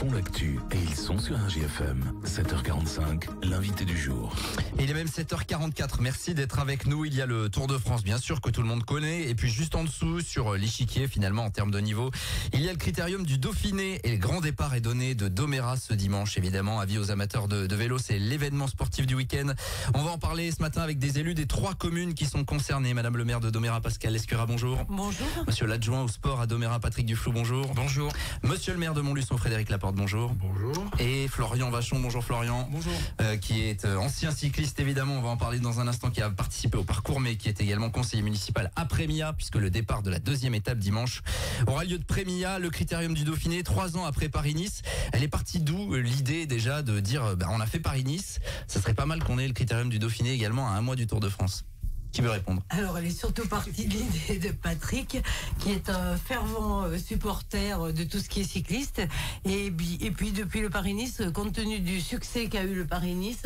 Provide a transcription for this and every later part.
font l'actu et ils sont sur RJFM. 7h45, l'invité du jour. Et il est même 7h44. Merci d'être avec nous. Il y a le Tour de France, bien sûr, que tout le monde connaît. Et puis juste en dessous, sur l'échiquier, finalement, en termes de niveau, il y a le critérium du Dauphiné. Et le grand départ est donné de Domérat ce dimanche, évidemment. Avis aux amateurs de vélo, c'est l'événement sportif du week-end. On va en parler ce matin avec des élus des 3 communes qui sont concernées. Madame le maire de Domérat, Pascal Escura, bonjour. Bonjour. Monsieur l'adjoint au sport à Domérat, Patrick Duflou, bonjour. Bonjour. Monsieur le maire de Montluçon, Frédéric Laporte, bonjour. Bonjour. Et Florian Vachon, bonjour Florian. Bonjour. Qui est ancien cycliste, évidemment, on va en parler dans un instant, qui a participé au parcours, mais qui est également conseiller municipal à Prémia, puisque le départ de la 2e étape dimanche aura lieu de Prémia, le critérium du Dauphiné, 3 ans après Paris-Nice. Elle est partie d'où l'idée déjà de dire, on a fait Paris-Nice, ça serait pas mal qu'on ait le critérium du Dauphiné également à 1 mois du Tour de France. Qui veut répondre? Alors, elle est surtout partie de l'idée de Patrick, qui est un fervent supporter de tout ce qui est cycliste. Et puis, depuis le Paris-Nice, compte tenu du succès qu'a eu le Paris-Nice,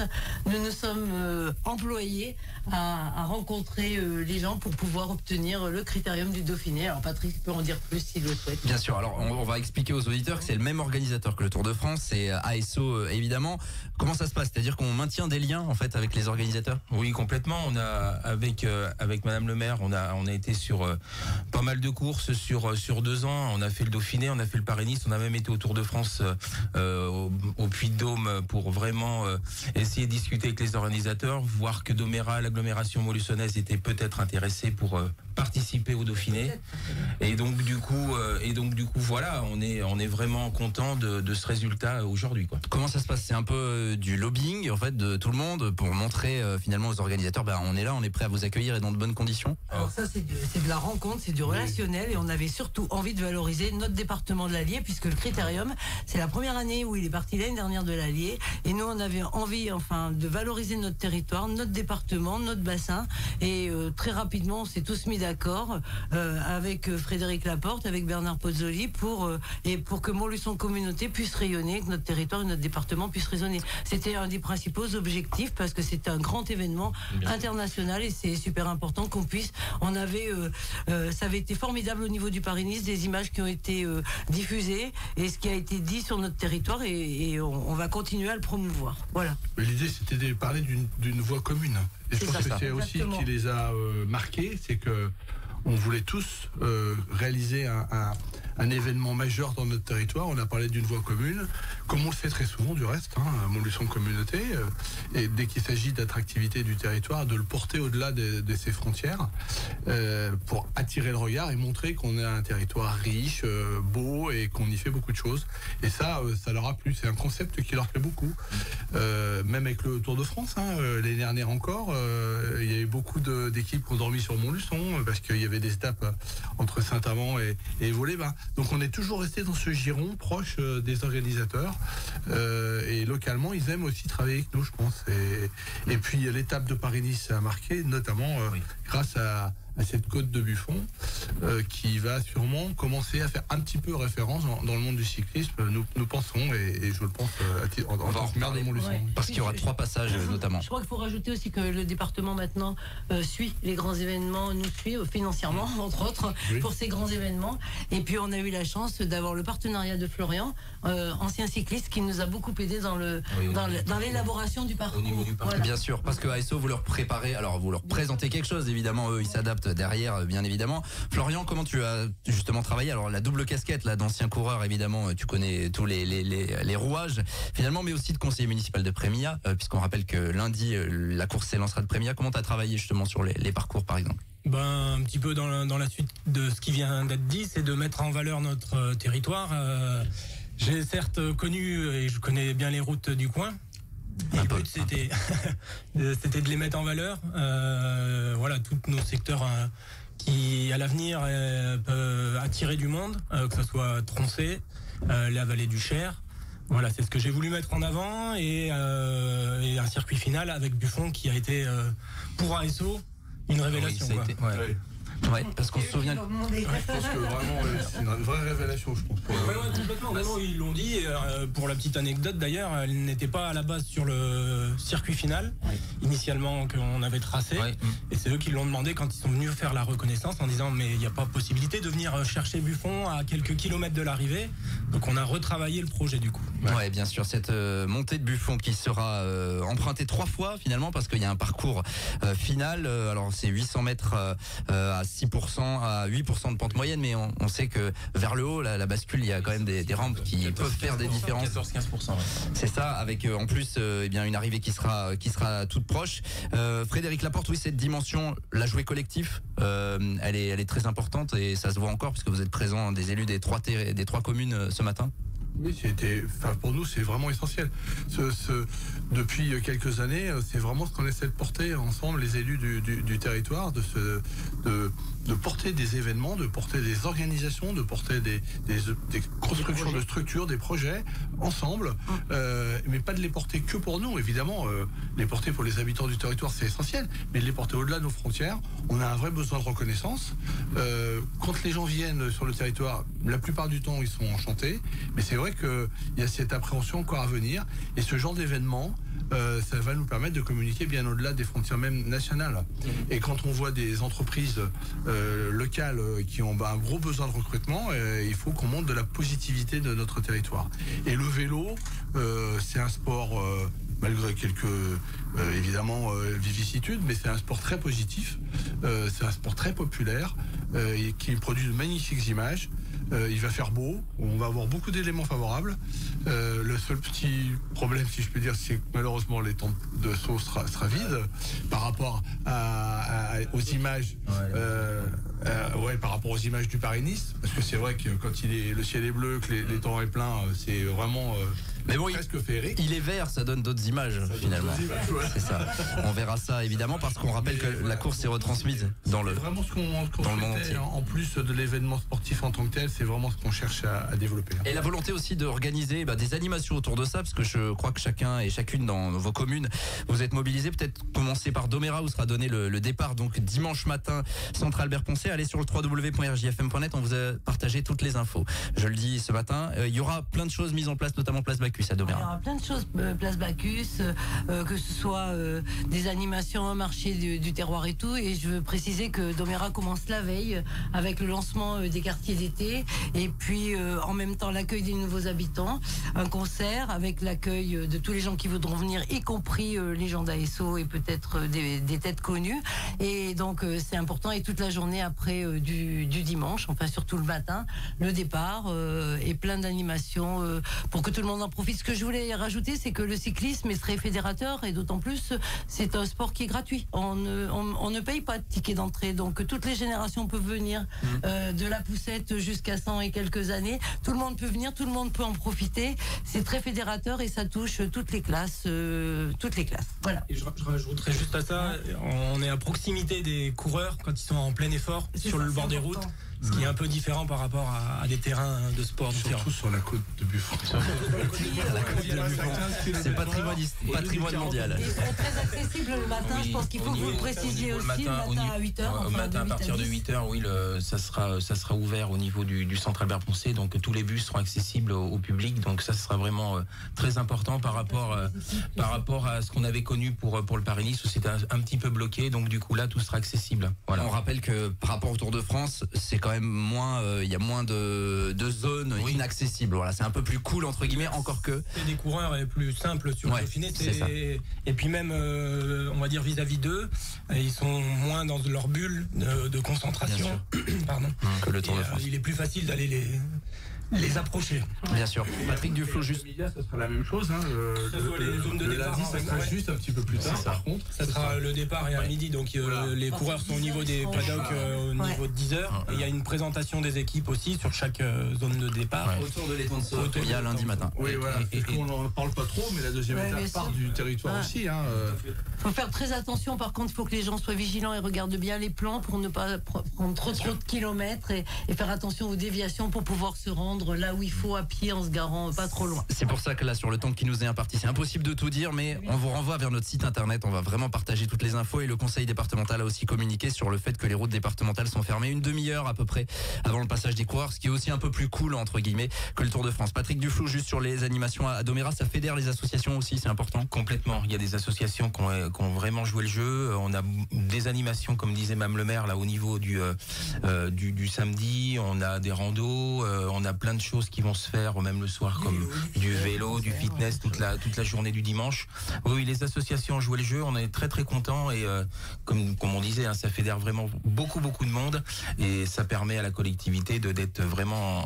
nous nous sommes employés à rencontrer les gens pour pouvoir obtenir le critérium du Dauphiné. Alors, Patrick peut en dire plus s'il le souhaite. Bien sûr. Alors, on va expliquer aux auditeurs que c'est le même organisateur que le Tour de France, c'est ASO, évidemment. Comment ça se passe? C'est-à-dire qu'on maintient des liens, en fait, avec les organisateurs? Oui, complètement. On a, avec Madame le maire, on a été sur pas mal de courses sur 2 ans. On a fait le Dauphiné, on a fait le Paris-Nice, on a même été au Tour de France au Puy-de-Dôme pour vraiment essayer de discuter avec les organisateurs, voir que Domérat, l'agglomération montluçonnaise, était peut-être intéressée pour participer au Dauphiné. Et donc du coup, voilà, on est vraiment content de ce résultat aujourd'hui, quoi. Comment ça se passe? C'est un peu du lobbying, en fait, de tout le monde pour montrer finalement aux organisateurs, on est là, on est prêt à vous accueillir et dans de bonnes conditions. Alors ça, c'est de la rencontre, c'est du relationnel, et on avait surtout envie de valoriser notre département de l'Allier, puisque le critérium, c'est la première année où il est parti l'année dernière de l'Allier, et nous on avait envie, de valoriser notre territoire, notre département, notre bassin, et très rapidement on s'est tous mis d'accord avec Frédéric Laporte, avec Bernard Pozzoli pour que Montluçon Communauté puisse rayonner, que notre territoire et notre département puissent rayonner. C'était un des principaux objectifs, parce que c'est un grand événement international, et c'est super important qu'on puisse. Ça avait été formidable au niveau du Paris-Nice, des images qui ont été diffusées et ce qui a été dit sur notre territoire, et on va continuer à le promouvoir. Voilà. L'idée, c'était de parler d'une voie commune. Et je pense que c'est aussi ce qui les a marqués, c'est que on voulait tous réaliser un événement majeur dans notre territoire. On a parlé d'une voie commune, comme on le fait très souvent du reste, à Montluçon Communauté. Et dès qu'il s'agit d'attractivité du territoire, de le porter au-delà de ses frontières, pour attirer le regard et montrer qu'on est un territoire riche, beau, et qu'on y fait beaucoup de choses. Et ça leur a plu. C'est un concept qui leur plaît beaucoup. Même avec le Tour de France, l'année dernière encore, il y avait beaucoup d'équipes qui ont dormi sur Montluçon, parce qu'il y avait des étapes entre Saint-Amand et Vaux-les-Bains. Donc on est toujours resté dans ce giron proche des organisateurs, et localement ils aiment aussi travailler avec nous, je pense. Et puis l'étape de Paris-Nice a marqué, notamment grâce à cette côte de Buffon, qui va sûrement commencer à faire un petit peu référence dans le monde du cyclisme, nous pensons, et je le pense en tant que maire de Montluçon. Parce qu'il y aura 3 passages notamment. Je crois qu'il faut rajouter aussi que le département maintenant suit les grands événements, nous suit financièrement, entre autres, pour ces grands événements. Et puis on a eu la chance d'avoir le partenariat de Florian, ancien cycliste, qui nous a beaucoup aidé dans l'élaboration du parcours. Au niveau du parcours. Voilà. Bien sûr, parce que ASO, vous leur préparez, alors vous leur présentez quelque chose, évidemment, eux ils s'adaptent derrière, bien évidemment. Florian, comment tu as justement travaillé? Alors la double casquette là d'ancien coureur, évidemment, tu connais tous les rouages finalement, mais aussi de conseiller municipal de Prémia, puisqu'on rappelle que lundi la course s'élancera de Prémia. Comment tu as travaillé justement sur les parcours, par exemple? Un petit peu dans la suite de ce qui vient d'être dit, c'est de mettre en valeur notre territoire. J'ai certes connu, et je connais bien les routes du coin. Et le but, c'était de les mettre en valeur. Tous nos secteurs qui, à l'avenir, peuvent attirer du monde, que ce soit Troncé, la vallée du Cher. Voilà, c'est ce que j'ai voulu mettre en avant, et un circuit final avec Buffon qui a été, pour ASO, une révélation. Ouais, parce qu'on se souvient. Je pense que vraiment, c'est une vraie révélation, je pense. Complètement. Vraiment, ils l'ont dit. Pour la petite anecdote, d'ailleurs, elle n'était pas à la base sur le circuit final, initialement, qu'on avait tracé. Et c'est eux qui l'ont demandé quand ils sont venus faire la reconnaissance, en disant mais il n'y a pas possibilité de venir chercher Buffon à quelques kilomètres de l'arrivée. Donc on a retravaillé le projet du coup. Ouais, bien sûr, cette montée de Buffon qui sera empruntée 3 fois finalement parce qu'il y a un parcours final. Alors c'est 800 mètres à 6%, à 8% de pente moyenne, mais on sait que vers le haut, la bascule, il y a quand même des rampes qui peuvent faire des différences. 14-15%. Ouais. C'est ça, avec en plus une arrivée qui sera toute proche. Frédéric Laporte, oui, cette dimension, la jouée collectif, elle est très importante et ça se voit encore puisque vous êtes présents des élus des 3 communes ce matin. Oui, pour nous, c'est vraiment essentiel. Depuis quelques années, c'est vraiment ce qu'on essaie de porter ensemble, les élus du territoire, de porter des événements, de porter des organisations, de porter des constructions de structures, des projets ensemble, mais pas de les porter que pour nous. Évidemment, les porter pour les habitants du territoire, c'est essentiel, mais de les porter au-delà de nos frontières. On a un vrai besoin de reconnaissance. Quand les gens viennent sur le territoire, la plupart du temps, ils sont enchantés, mais c'est vrai qu'il y a cette appréhension encore à venir, et ce genre d'événement, ça va nous permettre de communiquer bien au-delà des frontières même nationales. Et quand on voit des entreprises locales qui ont un gros besoin de recrutement, il faut qu'on montre de la positivité de notre territoire. Et le vélo, c'est un sport, malgré quelques évidemment vicissitudes, mais c'est un sport très positif, c'est un sport très populaire, qui produit de magnifiques images. Il va faire beau, on va avoir beaucoup d'éléments favorables. Le seul petit problème, si je peux dire, c'est que malheureusement les temps de saut sera vide par rapport aux images. Par rapport aux images du Paris-Nice, parce que c'est vrai que quand le ciel est bleu, que les temps est plein, c'est vraiment mais bon, presque féerique. Il est vert, ça donne d'autres images finalement. C'est ça. On verra ça évidemment parce qu'on rappelle que la course est retransmise dans le monde entier. En plus de l'événement sportif en tant que tel, c'est vraiment ce qu'on cherche à développer. Et la volonté aussi d'organiser des animations autour de ça, parce que je crois que chacun et chacune dans vos communes, vous êtes mobilisés. Peut-être commencer par Domérat où sera donné le départ donc dimanche matin, centre Albert-Poncet. Allez sur le www.rjfm.net, on vous a partagé toutes les infos. Je le dis ce matin, il y aura plein de choses mises en place, notamment place Bacchus à Domérat. Il y aura plein de choses, place Bacchus, que ce soit des animations, un marché du terroir et tout. Et je veux préciser que Domérat commence la veille avec le lancement des quartiers d'été et puis en même temps l'accueil des nouveaux habitants, un concert avec l'accueil de tous les gens qui voudront venir, y compris les gens d'ASO et peut-être des têtes connues. Et donc c'est important, et toute la journée après du dimanche, enfin surtout le matin, le départ et plein d'animations pour que tout le monde en profite. Ce que je voulais rajouter, c'est que le cyclisme est très fédérateur et d'autant plus c'est un sport qui est gratuit. On ne paye pas de ticket d'entrée, donc toutes les générations peuvent venir, de la poussette jusqu'à 100 et quelques années. Tout le monde peut venir, tout le monde peut en profiter. C'est très fédérateur et ça touche toutes les classes. Voilà. Et je rajouterais juste à ça, on est à proximité des coureurs quand ils sont en plein effort sur le bord des routes. Ce qui est un peu différent par rapport à des terrains de sport différents. Surtout sur la côte de Buffon. C'est patrimoine mondial. Ils seront très accessibles le matin, je pense qu'il faut que vous le précisiez aussi, le matin à 8h. Au matin à partir de 8h, oui, ça sera ouvert au niveau du centre Albert-Poncet, donc tous les bus seront accessibles au public, donc ça sera vraiment très important par rapport à ce qu'on avait connu pour le Paris-Nice où c'était un petit peu bloqué, donc du coup là tout sera accessible. Voilà. On rappelle que par rapport au Tour de France, c'est quand même moins, il y a moins de zones inaccessibles. Voilà, c'est un peu plus cool entre guillemets, encore que. C'est des coureurs plus simples sur le Dauphiné. Et puis même, on va dire vis-à-vis d'eux, ils sont moins dans leur bulle de concentration. Pardon. Que le Tour de France. Il est plus facile d'aller les approcher. Bien sûr. Patrick Duflo, juste. Ça sera la même chose. Les zones de départ. Ça sera juste un petit peu plus tard. Par contre, ça sera le départ et à midi. Donc les coureurs sont au niveau des paddocks au niveau de 10h. Et il y a une présentation des équipes aussi sur chaque zone de départ. Autour de l'étang de Saut. Il y a lundi matin. Oui, voilà. On n'en parle pas trop, mais la deuxième étape part du territoire aussi. Il faut faire très attention. Par contre, il faut que les gens soient vigilants et regardent bien les plans pour ne pas prendre trop de kilomètres et faire attention aux déviations pour pouvoir se rendre là où il faut à pied en se garant pas trop loin. C'est pour ça que là sur le temps qui nous est imparti, c'est impossible de tout dire, mais on vous renvoie vers notre site internet, on va vraiment partager toutes les infos et le conseil départemental a aussi communiqué sur le fait que les routes départementales sont fermées une demi-heure à peu près avant le passage des coureurs, ce qui est aussi un peu plus cool entre guillemets que le Tour de France. Patrick Duflo, juste sur les animations à Domérat, ça fédère les associations aussi, c'est important. Complètement, il y a des associations qui ont vraiment joué le jeu, on a des animations comme disait Mme le maire là au niveau du samedi, on a des randos, on a plein de choses qui vont se faire, même le soir, comme du vélo, du fitness, toute la journée du dimanche. Oui, les associations ont joué le jeu, on est très très contents et comme on disait, ça fédère vraiment beaucoup de monde et ça permet à la collectivité d'être vraiment...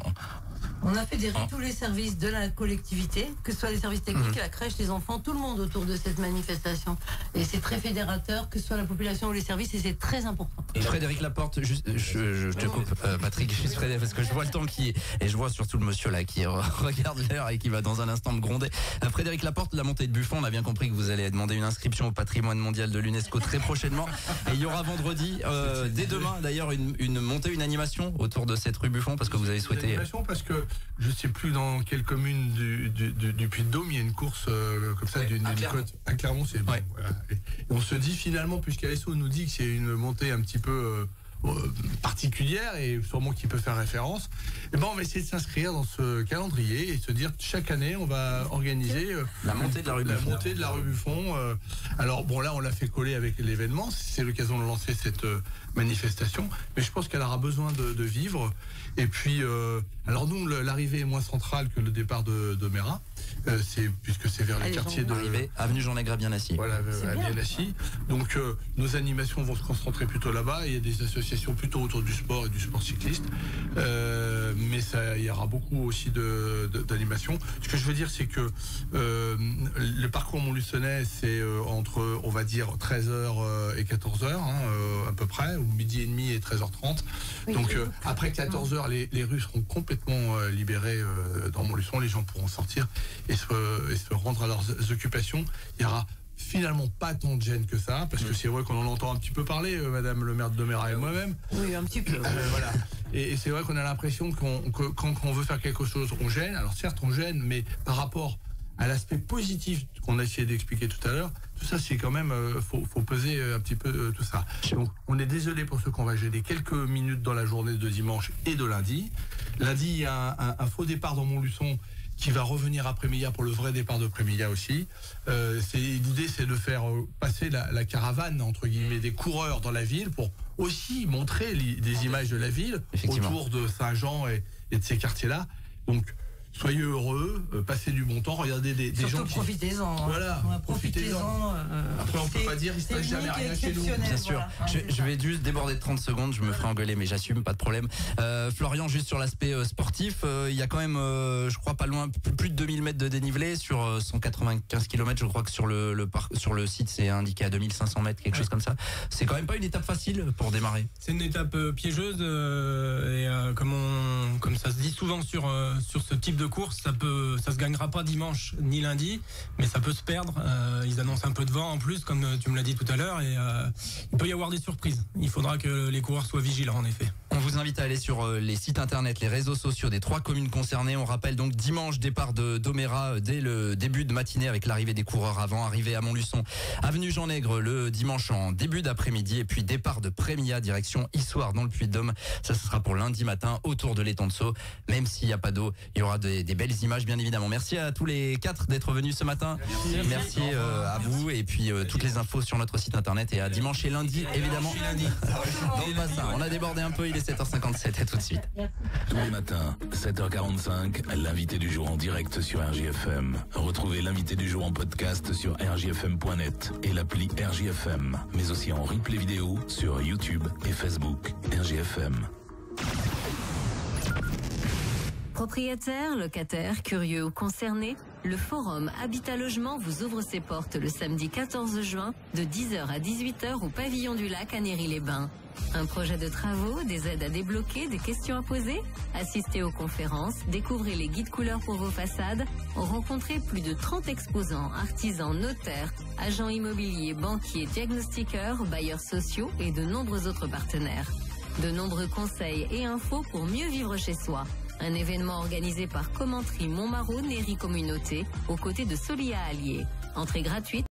On a fédéré tous les services de la collectivité, que ce soit les services techniques, la crèche, les enfants, tout le monde autour de cette manifestation. Et c'est très fédérateur, que ce soit la population ou les services, et c'est très important. Et Frédéric Laporte, juste, je te coupe, Patrick, juste Frédéric, parce que je vois le temps qui est, et je vois surtout le monsieur là qui regarde l'heure et qui va dans un instant me gronder. Frédéric Laporte, la montée de Buffon, on a bien compris que vous allez demander une inscription au patrimoine mondial de l'UNESCO très prochainement. Et il y aura vendredi, dès demain d'ailleurs, une montée, une animation autour de cette rue Buffon, parce que vous avez souhaité... Une animation parce que je ne sais plus dans quelle commune du Puy-de-Dôme il y a une course comme ça d'une côte à Clermont. C'est bon, voilà. Et on se dit finalement, puisqu'Alesso nous dit que c'est une montée un petit peu particulière et sûrement qui peut faire référence, et ben on va essayer de s'inscrire dans ce calendrier et se dire chaque année on va organiser la montée de la rue Buffon. Alors bon, là on l'a fait coller avec l'événement, c'est l'occasion de lancer cette manifestation, mais je pense qu'elle aura besoin de vivre. Et puis alors nous l'arrivée est moins centrale que le départ de Domérat, puisque c'est vers les quartiers de avenue Jean-Nègre à Bien-Assis. Voilà, à Bien-Assis. Donc nos animations vont se concentrer plutôt là-bas. Il y a des associations plutôt autour du sport et du sport cycliste, mais il y aura beaucoup aussi d'animations. Ce que je veux dire, c'est que le parcours Montluçonnais, c'est entre, on va dire, 13h et 14h, à peu près, ou midi et demi et 13h30. Oui, donc après 14h, les rues seront complètement libérées dans Montluçon. Les gens pourront sortir et se rendre à leurs occupations. Il y aura finalement pas tant de gêne que ça, parce que c'est vrai qu'on en entend un petit peu parler, Madame le maire de Domérat et moi-même. Oui, un petit peu. Voilà. Et c'est vrai qu'on a l'impression que quand on veut faire quelque chose, on gêne. Alors certes, on gêne, mais par rapport à l'aspect positif qu'on a essayé d'expliquer tout à l'heure, tout ça, c'est quand même, faut peser un petit peu tout ça. Donc, on est désolé pour ceux qu'on va gêner quelques minutes dans la journée de dimanche et de lundi. Lundi, il y a un faux départ dans Montluçon qui va revenir après Mélia pour le vrai départ de Prémélia aussi. L'idée, c'est de faire passer la caravane, entre guillemets, des coureurs dans la ville pour aussi montrer des images de la ville autour de Saint-Jean et de ces quartiers-là. Donc, soyez heureux, passez du bon temps, regardez des gens qui... profitez-en. Voilà, profitez-en. Après, on peut pas dire il se passe jamais rien chez nous. Bien sûr. Je vais juste déborder de 30 secondes, je me ferai engueuler, mais j'assume, pas de problème. Florian, juste sur l'aspect sportif, il y a quand même, je crois, pas loin, plus de 2000 mètres de dénivelé sur 195 km. Je crois que sur le site, c'est indiqué à 2500 mètres, quelque chose comme ça. C'est quand même pas une étape facile pour démarrer. C'est une étape piégeuse et comme ça se dit souvent sur ce type de course, ça se gagnera pas dimanche ni lundi, mais ça peut se perdre. Ils annoncent un peu de vent en plus, comme tu me l'as dit tout à l'heure, et il peut y avoir des surprises. Il faudra que les coureurs soient vigilants, en effet. On vous invite à aller sur les sites internet, les réseaux sociaux des 3 communes concernées. On rappelle donc dimanche, départ de Domérat dès le début de matinée avec l'arrivée des coureurs avant, arrivée à Montluçon, avenue Jean-Nègre le dimanche en début d'après-midi, et puis départ de Prémélia direction Issoire dans le Puy-de-Dôme. Ça, ce sera pour lundi matin autour de l'étang de Sceaux. Même s'il n'y a pas d'eau, il y aura des belles images, bien évidemment. Merci à tous les 4 d'être venus ce matin. Merci à vous, et puis toutes les infos sur notre site internet, et à dimanche et lundi, évidemment. Donc pas ça, on a débordé un peu, il est 7h57, à tout de suite. Tous les matins, 7h45, l'invité du jour en direct sur RJFM. Retrouvez l'invité du jour en podcast sur rjfm.net et l'appli RJFM, mais aussi en replay vidéo sur YouTube et Facebook. RJFM. Propriétaires, locataires, curieux ou concernés, le forum Habitat Logement vous ouvre ses portes le samedi 14 juin de 10h à 18h au pavillon du lac à Néry-les-Bains. Un projet de travaux, des aides à débloquer, des questions à poser? Assistez aux conférences, découvrez les guides couleurs pour vos façades, rencontrez plus de 30 exposants, artisans, notaires, agents immobiliers, banquiers, diagnostiqueurs, bailleurs sociaux et de nombreux autres partenaires. De nombreux conseils et infos pour mieux vivre chez soi. Un événement organisé par Commentry Montmarault Néry Communauté aux côtés de Solia Allier. Entrée gratuite.